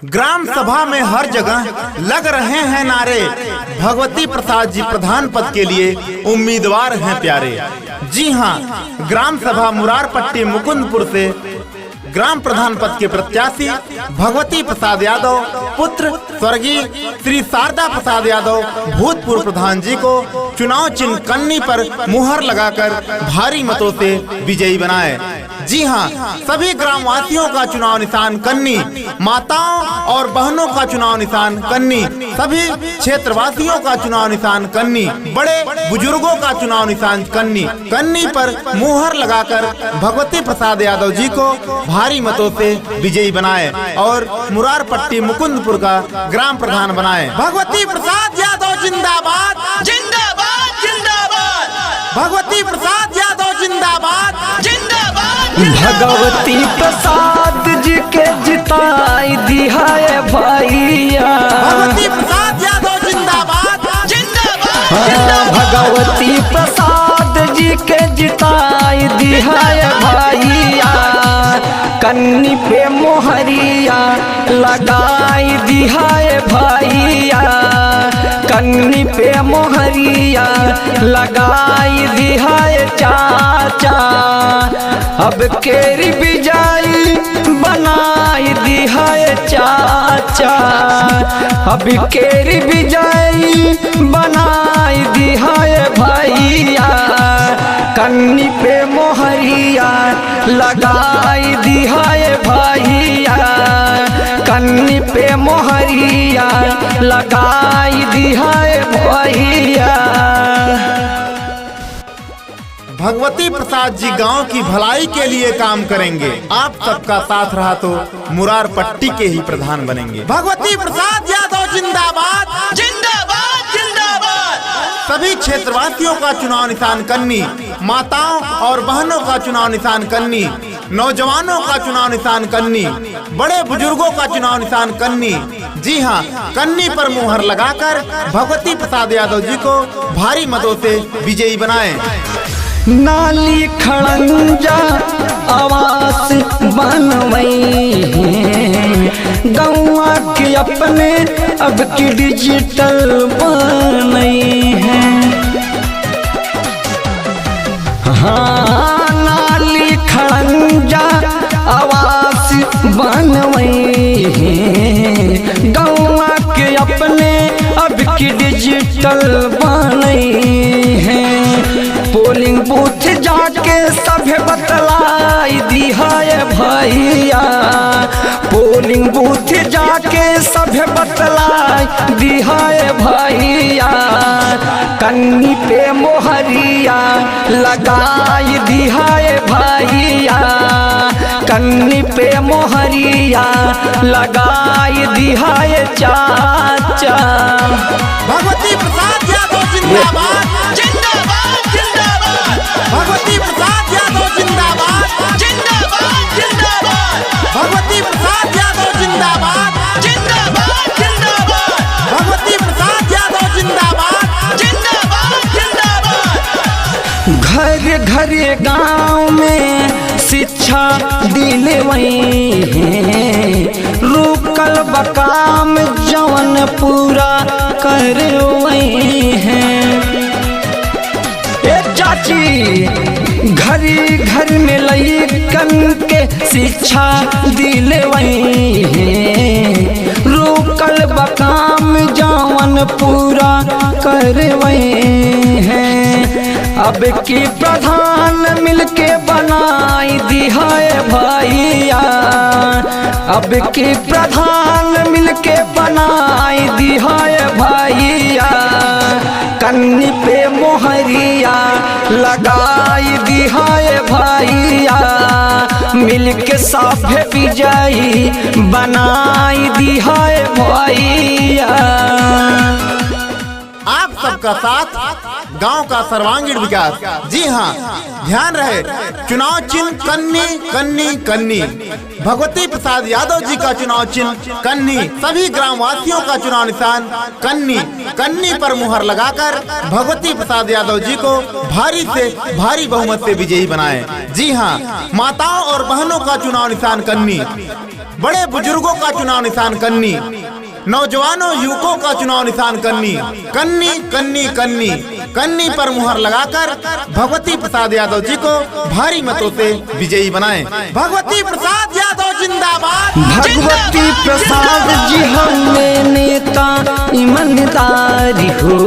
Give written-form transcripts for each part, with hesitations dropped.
Gram सभा में हर जगह लग रहे हैं नारे, भगवती प्रसाद जी प्रधान पद के लिए उम्मीदवार हैं प्यारे। जी हां, ग्राम सभा मुरारपट्टी मुकुंदपुर से ग्राम प्रधान पद के प्रत्याशी भगवती प्रसाद यादव पुत्र स्वर्गीय श्री शारदा प्रसाद यादव भूतपूर्व प्रधान जी को चुनाव चिन्ह कन्नी पर मुहर लगाकर भारी मतों से विजयी बनाए। जी हां, सभी ग्रामवासियों का चुनाव निशान कन्नी, माताओं और बहनों का चुनाव निशान कन्नी, सभी क्षेत्रवासियों का चुनाव निशान कन्नी, बड़े बुजुर्गों का चुनाव निशान कन्नी। कन्नी पर मुहर लगाकर भगवती प्रसाद यादव जी को भारी मतों से विजयी बनाए और मुरारपट्टी मुकुंदपुर का ग्राम प्रधान बनाए। भगवती प्रसाद यादव जिंदाबाद, जिंदाबाद जिंदाबाद। भगवती प्रसाद यादव जिंदाबाद, जिंदाबाद। भगवती प्रसाद जी के जिताई दिया है भैया। भगवती प्रसाद यादव जिंदाबाद, जिंदाबाद। भगवती प्रसाद जी के जिताई दिया है भैया। कन्नी पे मोहरिया लगाई दिया है भैया। कन्नी पे मोहरिया लगाई दिया है चाचा। अब केरी बिजाई बनाई दिया है चाचा। अब केरी बिजाई बनाई दिया है भैया। कन्नी पे मोहरिया लगाई दिया है भैया। कन्नी पे मोहरिया लगाई दिया है भैया। भगवती प्रसाद जी गांव की भलाई के लिए काम करेंगे। आप सबका साथ रहा तो मुरारपट्टी के ही प्रधान बनेंगे। भगवती प्रसाद यादव जिंदाबाद, जिंदाबाद जिंदाबाद। सभी क्षेत्रवासियों का चुनाव निशान कन्नी, माताओं और बहनों का चुनाव निशान कन्नी, नौजवानों का चुनाव निशान कन्नी, बड़े बुजुर्गों का चुनाव निशान कन्नी। जी हां, कन्नी पर मुहर लगाकर भगवती प्रसाद यादव जी को भारी मतों से विजयी बनाएं। नाली खड़ंजा आवास बनवई है। गौआ के अपने अब की डिजिटल बनई है। हाँ, नाली खड़ंजा आवास बनवई है। गौआ के अपने अब की डिजिटल बनई है। पोलिंग बूथ जाके सभे बतलाई दिया है भैया। पोलिंग बूथ जाके सभे बतलाई दिया है भैया। कन्नी पे मोहरिया लगाई दिया है भैया। कन्नी पे मोहरिया लगाई दिया है चाचा। भगवती प्रसाद यादव जिंदाबाद, जिंदाबाद जिंदाबाद। भगवती प्रसाद यादव जिंदाबाद, जिंदाबाद जिंदाबाद। भगवती प्रसाद यादव जिंदाबाद, जिंदाबाद जिंदाबाद। भगवती प्रसाद यादव जिंदाबाद, जिंदाबाद जिंदाबाद। घर घर गांव में शिक्षा दिलवई है। रुकल बकाम जवन पूरा करवई है। ए चाची, घरी घर में लइकन के शिक्षा दिलवई है। रुकल बकाम जवन पूरा करवई है। अब की प्रधान मिलके बनाई दिया है भैया। अब की प्रधान मिलके बनाई दिया है भैया। कन्नी पे मोहरिया लगाई दिया है भैया। मिलके सभे विजयी बनाई दिया है भैया। आप सबका साथ, गांव का सर्वांगीण विकास। जी हां, ध्यान रहे, चुनाव चिन्ह कन्नी कन्नी कन्नी। भगवती प्रसाद यादव जी का चुनाव चिन्ह कन्नी, सभी ग्रामवासियों का चुनाव निशान कन्नी। कन्नी पर मुहर लगाकर भगवती प्रसाद यादव जी को भारी से भारी बहुमत से विजयी बनाएं। जी हां, माताओं और बहनों का चुनाव निशान कन्नी, बड़े बुजुर्गों का चुनाव निशान कन्नी, नौजवानों युवकों का चुनाव निशान कन्नी। कन्नी कन्नी कन्नी कन्नी पर मुहर लगाकर भगवती प्रसाद यादव जी को भारी मतों से विजयी बनाएं। भगवती प्रसाद यादव जिंदाबाद। भगवती प्रसाद जी हमें नेता ईमानदारी हो,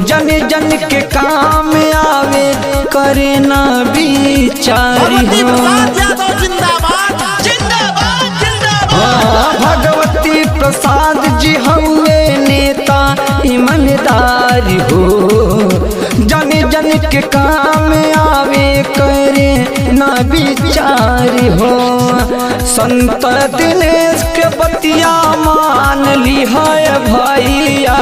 जन जन के काम आवे करे ना विचारी भगवती हो। प्रसाद यादव जिंदाबाद। जिंदाबाद जिंदाबाद हाँ, भगवती प्रसाद जी हमें नेता ईमानदारी हो, जन जन के काम आवे करे ना विचारी हो। संत दिनेश के बतिया मान ली है भैया,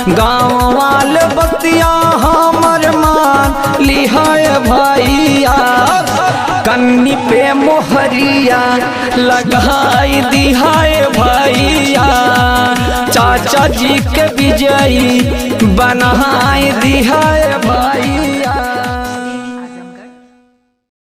गाँव वाले बतिया हमर मान ली है भैया। कन्नी पे मोहरिया लगाई दी है भैया, चाचा जी के विजयी बनाई दी है भैया।